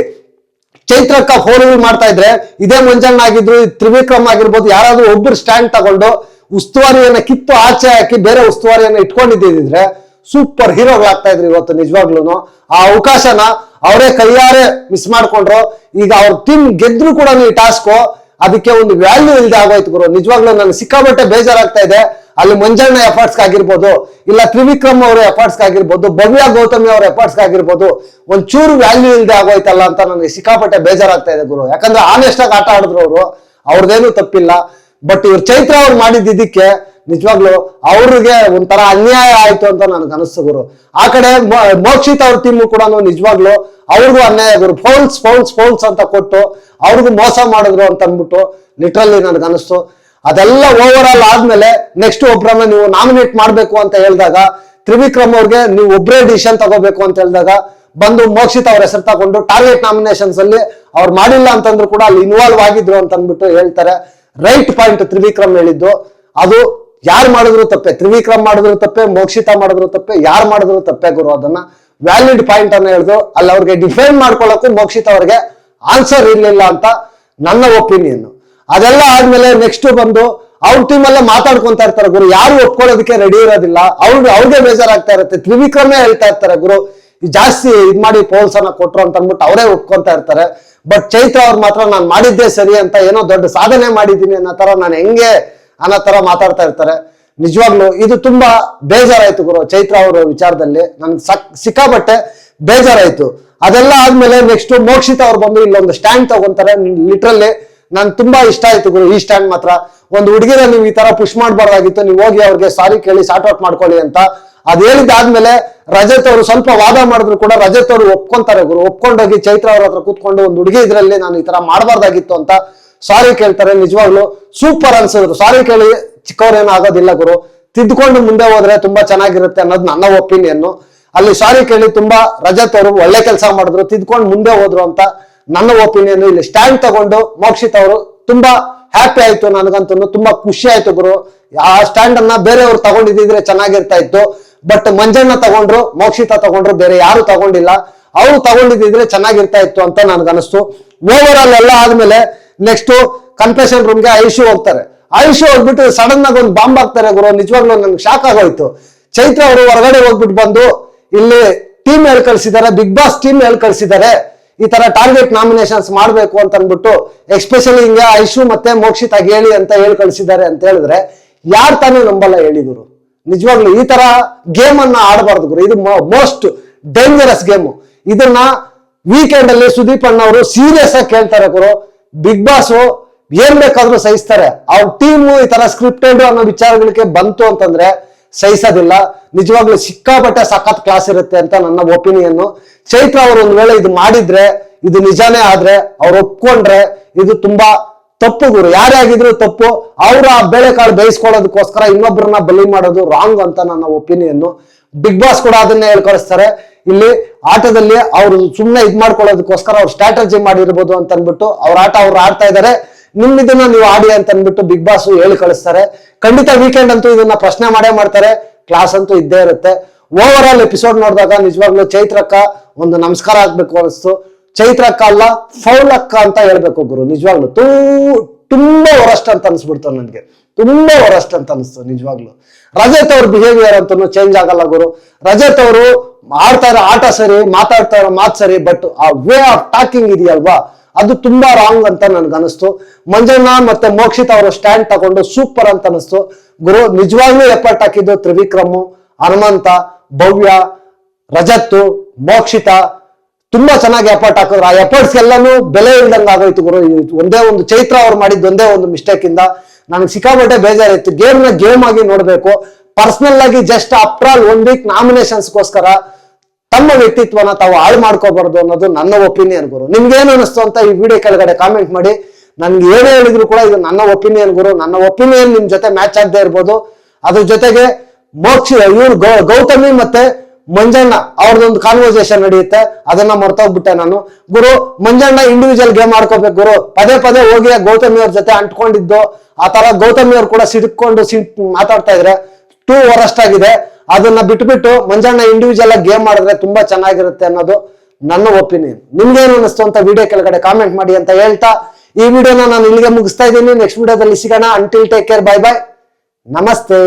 ಚೈತ್ರಕ್ಕ ಹೋಲಿಗೆ ಮಾಡ್ತಾ ಇದ್ರೆ ಇದೇ ಮಂಜಣ್ಣ ಆಗಿದ್ರು, ತ್ರಿವಿಕ್ರಮ್ ಆಗಿರ್ಬೋದು, ಯಾರಾದ್ರೂ ಒಬ್ರು ಸ್ಟ್ಯಾಂಡ್ ತಗೊಂಡು ಉಸ್ತುವಾರಿಯನ್ನ ಕಿತ್ತು ಆಚೆ ಹಾಕಿ ಬೇರೆ ಉಸ್ತುವಾರಿಯನ್ನ ಇಟ್ಕೊಂಡಿದ್ದಿದ್ರೆ ಸೂಪರ್ ಹೀರೋಗಳಾಗ್ತಾ ಇದ್ರು ಇವತ್ತು. ನಿಜವಾಗ್ಲೂ ಆ ಅವಕಾಶನ ಅವರೇ ಕೈಯಾರೆ ಮಿಸ್ ಮಾಡ್ಕೊಂಡ್ರು. ಈಗ ಅವ್ರ ಟೀಮ್ ಗೆದ್ರು ಕೂಡ ಈ ಟಾಸ್ಕ್ ಅದಕ್ಕೆ ಒಂದು ವ್ಯಾಲ್ಯೂ ಇಲ್ಲದೆ ಆಗೋಯ್ತು ಗುರು. ನಿಜವಾಗ್ಲೂ ನನಗೆ ಸಿಕ್ಕಾಬಟ್ಟೆ ಬೇಜಾರಾಗ್ತಾ ಇದೆ. ಅಲ್ಲಿ ಮಂಜಣ್ಣ ಎಫರ್ಟ್ಸ್ ಆಗಿರ್ಬೋದು, ಇಲ್ಲ ತ್ರಿವಿಕ್ರಮ್ ಅವರ ಎಫರ್ಟ್ಸ್ ಆಗಿರ್ಬೋದು, ಭವ್ಯ ಗೌತಮಿ ಅವರ ಎಫರ್ಟ್ಸ್ ಆಗಿರ್ಬೋದು, ಒಂಚೂರು ವ್ಯಾಲ್ಯೂ ಇಲ್ಲದೆ ಆಗೋಯ್ತಲ್ಲ ಅಂತ ನನಗೆ ಸಿಕ್ಕಾಪಟ್ಟೆ ಬೇಜಾರಾಗ್ತಾ ಇದೆ ಗುರು. ಯಾಕಂದ್ರೆ ಆನೆಸ್ಟ್ ಆಗಿ ಆಟ ಆಡಿದ್ರು ಅವರು, ಅವ್ರದ್ದೇನು ತಪ್ಪಿಲ್ಲ. ಬಟ್ ಇವ್ರು ಚೈತ್ರ ಅವ್ರು ಮಾಡಿದ್ದಕ್ಕೆ ನಿಜವಾಗ್ಲು ಅವ್ರಿಗೆ ಒಂಥರ ಅನ್ಯಾಯ ಆಯ್ತು ಅಂತ ನನಗೆ ಅನಿಸ್ತು ಗುರು. ಆ ಕಡೆ ಮೋಕ್ಷಿತ್ ಅವ್ರ ಟೀಮು ಕೂಡ ನಿಜವಾಗ್ಲು ಅವ್ರಿಗೂ ಅನ್ಯಾಯ ಗುರು. ಫೌಲ್ಸ್ ಅಂತ ಕೊಟ್ಟು ಅವ್ರಿಗೂ ಮೋಸ ಮಾಡಿದ್ರು ಅಂತ ಅಂದ್ಬಿಟ್ಟು ಲಿಟ್ರಲಿ ನನಗೆ ಅನಿಸ್ತು. ಅದೆಲ್ಲ ಓವರ್ ಆಲ್ ಆದ್ಮೇಲೆ ನೆಕ್ಸ್ಟ್ ಒಬ್ರನ್ನ ನೀವು ನಾಮಿನೇಟ್ ಮಾಡ್ಬೇಕು ಅಂತ ಹೇಳಿದಾಗ ತ್ರಿವಿಕ್ರಮ್ ಅವ್ರಿಗೆ ನೀವು ಒಬ್ಬರೇ ಡಿಸಿಷನ್ ತಗೋಬೇಕು ಅಂತ ಹೇಳಿದಾಗ ಬಂದು ಮೋಕ್ಷಿತ್ ಅವ್ರ ಹೆಸರು ತಗೊಂಡು ಟಾರ್ಗೆಟ್ ನಾಮಿನೇಷನ್ಸ್ ಅಲ್ಲಿ ಅವ್ರು ಮಾಡಿಲ್ಲ ಅಂತಂದ್ರು ಕೂಡ ಅಲ್ಲಿ ಇನ್ವಾಲ್ವ್ ಆಗಿದ್ರು ಅಂತ ಅಂದ್ಬಿಟ್ಟು ಹೇಳ್ತಾರೆ. ರೈಟ್ ಪಾಯಿಂಟ್ ತ್ರಿವಿಕ್ರಮ್ ಹೇಳಿದ್ದು. ಅದು ಯಾರು ಮಾಡಿದ್ರು ತಪ್ಪೆ, ತ್ರಿವಿಕ್ರಮ್ ಮಾಡಿದ್ರು ತಪ್ಪೆ, ಮೋಕ್ಷಿತಾ ಮಾಡಿದ್ರು ತಪ್ಪೆ, ಯಾರು ಮಾಡಿದ್ರು ತಪ್ಪೆ ಗುರು. ಅದನ್ನ ವ್ಯಾಲಿಡ್ ಪಾಯಿಂಟ್ ಅನ್ನ ಹೇಳಿದ್ರು. ಅಲ್ಲಿ ಅವ್ರಿಗೆ ಡಿಫೈನ್ ಮಾಡ್ಕೊಳ್ಳೋಕ್ಕೂ ಮೋಕ್ಷಿತ್ ಅವ್ರಿಗೆ ಆನ್ಸರ್ ಇರ್ಲಿಲ್ಲ ಅಂತ ನನ್ನ ಒಪಿನಿಯನ್. ಅದೆಲ್ಲ ಆದ್ಮೇಲೆ ನೆಕ್ಸ್ಟ್ ಬಂದು ಅವ್ರ ಟೀಮ್ ಅಲ್ಲೇ ಮಾತಾಡ್ಕೊಂತ ಇರ್ತಾರೆ ಗುರು. ಯಾರು ಒಪ್ಕೊಳ್ಳೋದಕ್ಕೆ ರೆಡಿ ಇರೋದಿಲ್ಲ. ಅವ್ರಿಗೆ ಬೇಜಾರಾಗ್ತಾ ಇರುತ್ತೆ. ತ್ರಿವಿಕ್ರಮೇ ಹೇಳ್ತಾ ಇರ್ತಾರೆ ಗುರು, ಜಾಸ್ತಿ ಇದ್ ಮಾಡಿ ಪೋಲ್ಸ್ ಅನ್ನ ಕೊಟ್ರು ಅಂತ ಅಂದ್ಬಿಟ್ಟು ಅವರೇ ಒಪ್ಕೊಂತ ಇರ್ತಾರೆ. ಬಟ್ ಚೈತ್ರ ಅವ್ರು ಮಾತ್ರ ನಾನು ಮಾಡಿದ್ದೆ ಸರಿ ಅಂತ, ಏನೋ ದೊಡ್ಡ ಸಾಧನೆ ಮಾಡಿದ್ದೀನಿ ಅನ್ನೋ ತರ, ನಾನು ಹೆಂಗೆ ಅನ್ನೋ ತರ ಮಾತಾಡ್ತಾ ಇರ್ತಾರೆ. ನಿಜವಾಗ್ಲು ಇದು ತುಂಬಾ ಬೇಜಾರಾಯ್ತು ಗುರು. ಚೈತ್ರ ಅವರ ವಿಚಾರದಲ್ಲಿ ನನ್ಗೆ ಸಿಕ್ಕಾಬಟ್ಟೆ ಬೇಜಾರಾಯ್ತು. ಅದೆಲ್ಲ ಆದ್ಮೇಲೆ ನೆಕ್ಸ್ಟ್ ಮೋಕ್ಷಿತ್ ಅವ್ರು ಬಂದು ಇಲ್ಲೊಂದು ಸ್ಟ್ಯಾಂಡ್ ತಗೊಂತಾರೆ. ಲಿಟ್ರಲಿ ನನ್ ತುಂಬಾ ಇಷ್ಟ ಆಯ್ತು ಗುರು ಈ ಸ್ಟ್ಯಾಂಡ್ ಮಾತ್ರ. ಒಂದು ಹುಡುಗಿನ ನೀವು ಈ ತರ ಪುಷ್ ಮಾಡಬಾರ್ದಾಗಿತ್ತು, ನೀವು ಹೋಗಿ ಅವ್ರಿಗೆ ಸಾರಿ ಕೇಳಿ ಸಾರ್ಟ್ ಔಟ್ ಮಾಡ್ಕೊಳ್ಳಿ ಅಂತ. ಅದ್ ಹೇಳಿದಾದ್ಮೇಲೆ ರಜತ್ ಅವರು ಸ್ವಲ್ಪ ವಾದ ಮಾಡಿದ್ರು ಕೂಡ ರಜತ್ ಅವರು ಒಪ್ಕೊಂತಾರೆ ಗುರು. ಒಪ್ಕೊಂಡೋಗಿ ಚೈತ್ರ ಅವ್ರ ಹತ್ರ ಕೂತ್ಕೊಂಡು ಒಂದು ಹುಡುಗಿ ಇದ್ರಲ್ಲಿ ನಾನು ಈ ತರ ಮಾಡಬಾರ್ದಾಗಿತ್ತು ಅಂತ ಸಾರಿ ಕೇಳ್ತಾರೆ. ನಿಜವಾಗ್ಲು ಸೂಪರ್ ಅನ್ಸಿದ್ರು. ಸಾರಿ ಕೇಳಿ ಚಿಕ್ಕವ್ರೇನು ಆಗೋದಿಲ್ಲ ಗುರು, ತಿದ್ದುಕೊಂಡು ಮುಂದೆ ಹೋದ್ರೆ ತುಂಬಾ ಚೆನ್ನಾಗಿರುತ್ತೆ ಅನ್ನೋದು ನನ್ನ ಒಪಿನಿಯನ್. ಅಲ್ಲಿ ಸಾರಿ ಕೇಳಿ ತುಂಬಾ ರಜತ್ ಅವರು ಒಳ್ಳೆ ಕೆಲಸ ಮಾಡಿದ್ರು, ತಿದ್ಕೊಂಡು ಮುಂದೆ ಹೋದ್ರು ಅಂತ ನನ್ನ ಒಪಿನಿಯನ್. ಇಲ್ಲಿ ಸ್ಟ್ಯಾಂಡ್ ತಗೊಂಡು ಮೋಕ್ಷಿತ್ ಅವರು ತುಂಬಾ ಹ್ಯಾಪಿ ಆಯ್ತು. ನನಗಂತೂ ತುಂಬಾ ಖುಷಿ ಆಯ್ತು ಗುರು. ಆ ಸ್ಟ್ಯಾಂಡ್ ಅನ್ನ ಬೇರೆಯವ್ರು ತಗೊಂಡಿದ್ರೆ ಚೆನ್ನಾಗಿರ್ತಾ ಇತ್ತು. ಬಟ್ ಮಂಜಣ್ಣ ತಗೊಂಡ್ರು, ಮೋಕ್ಷಿತ ತಗೊಂಡ್ರು, ಬೇರೆ ಯಾರು ತಗೊಂಡಿಲ್ಲ. ಅವ್ರು ತಗೊಂಡಿದ್ರೆ ಚೆನ್ನಾಗಿರ್ತಾ ಇತ್ತು ಅಂತ ನನ್ಗನಿಸ್ತು. ಓವರ್ ಆಲ್ ಎಲ್ಲ ಆದ್ಮೇಲೆ ನೆಕ್ಸ್ಟ್ ಕನ್ಫೆಷನ್ ರೂಮ್ಗೆ ಐಶು ಹೋಗ್ತಾರೆ. ಐಶು ಹೋಗ್ಬಿಟ್ಟು ಸಡನ್ ಆಗಿ ಒಂದು ಬಾಂಬ್ ಹಾಕ್ತಾರೆ ಗುರು. ನಿಜವಾಗ್ಲೂ ನನ್ಗೆ ಶಾಕ್ ಆಗೋಯ್ತು. ಚೈತ್ರ ಅವರು ಹೊರಗಡೆ ಹೋಗ್ಬಿಟ್ಟು ಬಂದು ಇಲ್ಲಿ ಟೀಮ್ ಹೇಳ್ ಕಳ್ಸಿದ್ದಾರೆ, ಬಿಗ್ ಬಾಸ್ ಟೀಮ್ ಹೇಳ್ ಕಳ್ಸಿದ್ದಾರೆ ಈ ತರ ಟಾರ್ಗೆಟ್ ನಾಮಿನೇಷನ್ಸ್ ಮಾಡ್ಬೇಕು ಅಂತ ಅನ್ಬಿಟ್ಟು, ಎಸ್ಪೆಷಲಿ ಹಿಂಗೆ ಐಶು ಮತ್ತೆ ಮೋಕ್ಷಿತ್ ಆಗಿ ಹೇಳಿ ಅಂತ ಹೇಳಿ ಕಳ್ಸಿದ್ದಾರೆ ಅಂತ ಹೇಳಿದ್ರೆ ಯಾರು ತಾನೇ ನಂಬಲ್ಲ ಹೇಳಿದ್ರು. ನಿಜವಾಗ್ಲು ಈ ತರ ಗೇಮ್ ಅನ್ನ ಆಡಬಾರ್ದು ಗುರು. ಇದು ಮೋಸ್ಟ್ ಡೇಂಜರಸ್ ಗೇಮ್. ಇದನ್ನ ವೀಕೆಂಡ್ ಅಲ್ಲಿ ಸುದೀಪ್ ಅಣ್ಣ ಅವರು ಸೀರಿಯಸ್ ಆಗಿ ಕೇಳ್ತಾರೆ ಗುರು. ಬಿಗ್ ಬಾಸ್ ಏನ್ ಬೇಕಾದ್ರೂ ಸಹಿಸ್ತಾರೆ. ಅವ್ರ ಟೀಮು ಈ ತರ ಸ್ಕ್ರಿಪ್ಟೆಡ್ ಅನ್ನೋ ವಿಚಾರಗಳಿಗೆ ಬಂತು ಅಂತಂದ್ರೆ ಸಹಿಸೋದಿಲ್ಲ. ನಿಜವಾಗ್ಲೂ ಸಿಕ್ಕಾಪಟ್ಟೆ ಸಖತ್ ಕ್ಲಾಸ್ ಇರುತ್ತೆ ಅಂತ ನನ್ನ ಒಪಿನಿಯನ್. ಚೈತ್ರ ಅವರು ಒಂದ್ ವೇಳೆ ಇದು ಮಾಡಿದ್ರೆ, ಇದು ನಿಜಾನೇ ಆದ್ರೆ, ಅವ್ರು ಒಪ್ಕೊಂಡ್ರೆ ಇದು ತುಂಬಾ ತಪ್ಪು ಗುರು. ಯಾರೇ ಆಗಿದ್ರು ತಪ್ಪು. ಅವ್ರ ಆ ಬೇಳೆಕಾಳು ಬೇಯಿಸ್ಕೊಳ್ಳೋದಕ್ಕೋಸ್ಕರ ಇನ್ನೊಬ್ಬರನ್ನ ಬಲಿ ಮಾಡೋದು ರಾಂಗ್ ಅಂತ ನನ್ನ ಒಪಿನಿಯನ್. ಬಿಗ್ ಬಾಸ್ ಕೂಡ ಅದನ್ನೇ ಹೇಳ್ಕಳಿಸ್ತಾರೆ. ಇಲ್ಲಿ ಆಟದಲ್ಲಿ ಅವ್ರು ಸುಮ್ಮನೆ ಇದ್ ಮಾಡ್ಕೊಳ್ಳೋದಕ್ಕೋಸ್ಕರ ಅವ್ರು ಸ್ಟ್ರಾಟಜಿ ಮಾಡಿರ್ಬೋದು ಅಂತ ಅನ್ಬಿಟ್ಟು ಅವ್ರ ಆಟ ಅವ್ರು ಆಡ್ತಾ ಇದಾರೆ. ಇದನ್ನ ನೀವು ಆಡಿ ಅಂತ ಅಂದ್ಬಿಟ್ಟು ಬಿಗ್ ಬಾಸ್ ಹೇಳಿ ಕಳಿಸ್ತಾರೆ. ಖಂಡಿತ ವೀಕೆಂಡ್ ಅಂತೂ ಇದನ್ನ ಪ್ರಶ್ನೆ ಮಾಡೇ ಮಾಡ್ತಾರೆ, ಕ್ಲಾಸ್ ಅಂತೂ ಇದ್ದೇ ಇರುತ್ತೆ. ಓವರ್ ಆಲ್ ಎಪಿಸೋಡ್ ನೋಡಿದಾಗ ನಿಜವಾಗ್ಲೂ ಚೈತ್ರಕ್ಕ ಒಂದು ನಮಸ್ಕಾರ ಆಗ್ಬೇಕು ಅನಿಸ್ತು. ಚೈತ್ರಕ್ಕ ಅಲ್ಲ ಫೌಲಕ್ಕ ಅಂತ ಹೇಳ್ಬೇಕು ಗುರು. ನಿಜವಾಗ್ಲು ತುಂಬಾ ವರಸ್ಟ್ ಅಂತ ಅನ್ಸ್ಬಿಡ್ತು ನನ್ಗೆ, ತುಂಬಾ ವರಸ್ಟ್ ಅಂತ ಅನಿಸ್ತು ನಿಜವಾಗ್ಲು. ರಜತ್ ಅವ್ರ ಬಿಹೇವಿಯರ್ ಅಂತೂ ಚೇಂಜ್ ಆಗಲ್ಲ ಗುರು. ರಜತ್ ಅವರು ಆಡ್ತಾ ಇರೋ ಆಟ ಸರಿ, ಮಾತಾಡ್ತಾ ಇರೋ ಮಾತು ಸರಿ, ಬಟ್ ಆ ವೇ ಆಫ್ ಟಾಕಿಂಗ್ ಇದೆಯಲ್ವಾ ಅದು ತುಂಬಾ ರಾಂಗ್ ಅಂತ ನನ್ಗೆ ಅನಿಸ್ತು. ಮಂಜಣ್ಣ ಮತ್ತೆ ಮೋಕ್ಷಿತ್ ಅವರು ಸ್ಟ್ಯಾಂಡ್ ತಗೊಂಡು ಸೂಪರ್ ಅಂತ ಅನಿಸ್ತು ಗುರು. ನಿಜವಾಗ್ಲೂ ಎಫರ್ಟ್ ಹಾಕಿದ್ದು ತ್ರಿವಿಕ್ರಮ್, ಹನುಮಂತ, ಭವ್ಯ, ರಜತ್ತು, ಮೋಕ್ಷಿತ ತುಂಬಾ ಚೆನ್ನಾಗಿ ಎಫರ್ಟ್ ಹಾಕಿದ್ರು. ಆ ಎಫರ್ಟ್ಸ್ ಎಲ್ಲಾನು ಬೆಲೆ ಇಲ್ದಂಗ ಆಗೋಯ್ತು ಗುರು. ಒಂದೇ ಒಂದು ಚೈತ್ರ ಅವ್ರು ಮಾಡಿದ್ದು ಒಂದೇ ಒಂದು ಮಿಸ್ಟೇಕ್ ಇಂದ ನನಗೆ ಸಿಕ್ಕಾಪಟ್ಟೆ ಬೇಜಾರಿತ್ತು. ಗೇಮ್ ಆಗಿ ನೋಡ್ಬೇಕು. ಪರ್ಸನಲ್ ಆಗಿ ಜಸ್ಟ್ ಆಫ್ಟರ್ 1 ವೀಕ್ ನಾಮಿನೇಷನ್ಸ್ಗೋಸ್ಕರ ತಮ್ಮ ವ್ಯಕ್ತಿತ್ವನ ತಾವು ಹಾಳು ಮಾಡ್ಕೋಬಾರ್ದು ಅನ್ನೋದು ನನ್ನ ಒಪಿನಿಯನ್ ಗುರು. ನಿಮ್ಗೆ ಏನು ಅನಿಸ್ತು ಅಂತ ಈ ವಿಡಿಯೋ ಕೆಳಗಡೆ ಕಾಮೆಂಟ್ ಮಾಡಿ. ನನ್ಗೆ ಏನೇ ಹೇಳಿದ್ರು ಕೂಡ ಇದು ನನ್ನ ಒಪಿನಿಯನ್ ಗುರು. ನನ್ನ ಒಪಿನಿಯನ್ ನಿಮ್ ಜೊತೆ ಮ್ಯಾಚ್ ಆಗದೆ ಇರ್ಬೋದು. ಅದ್ರ ಜೊತೆಗೆ ಇವ್ರು ಗೌತಮಿ ಮತ್ತೆ ಮಂಜಣ್ಣ ಅವ್ರದೊಂದು ಕಾನ್ವರ್ಸೇಷನ್ ನಡೆಯುತ್ತೆ, ಅದನ್ನ ಮರ್ತೋಗ್ಬಿಟ್ಟೆ ನಾನು ಗುರು. ಮಂಜಣ್ಣ ಇಂಡಿವಿಜುವಲ್ ಗೇಮ್ ಆಡ್ಕೋಬೇಕು ಗುರು. ಪದೇ ಪದೇ ಹೋಗಿ ಗೌತಮಿ ಅವ್ರ ಜೊತೆ ಅಂಟ್ಕೊಂಡಿದ್ದು, ಆ ತರ ಗೌತಮಿ ಅವ್ರು ಕೂಡ ಸಿಡ್ಕೊಂಡು ಮಾತಾಡ್ತಾ ಇದ್ರೆ ಟೂ ವರಸ್ಟ್ ಆಗಿದೆ. ಅದನ್ನ ಬಿಟ್ಬಿಟ್ಟು ಮಂಜಣ್ಣ ಇಂಡಿವಿಜುವಲ್ ಆಗಿ ಗೇಮ್ ಮಾಡಿದ್ರೆ ತುಂಬಾ ಚೆನ್ನಾಗಿರುತ್ತೆ ಅನ್ನೋದು ನನ್ನ ಒಪಿನಿಯನ್. ನಿಮ್ಗೇನು ಅನಿಸ್ತು ಅಂತ ವಿಡಿಯೋ ಕೆಳಗಡೆ ಕಾಮೆಂಟ್ ಮಾಡಿ ಅಂತ ಹೇಳ್ತಾ ಈ ವಿಡಿಯೋನ ನಾನು ಇಲ್ಲಿಗೆ ಮುಗಿಸ್ತಾ ಇದ್ದೀನಿ. ನೆಕ್ಸ್ಟ್ ವಿಡಿಯೋದಲ್ಲಿ ಸಿಗೋಣ. Until take care, bye bye, ನಮಸ್ತೆ.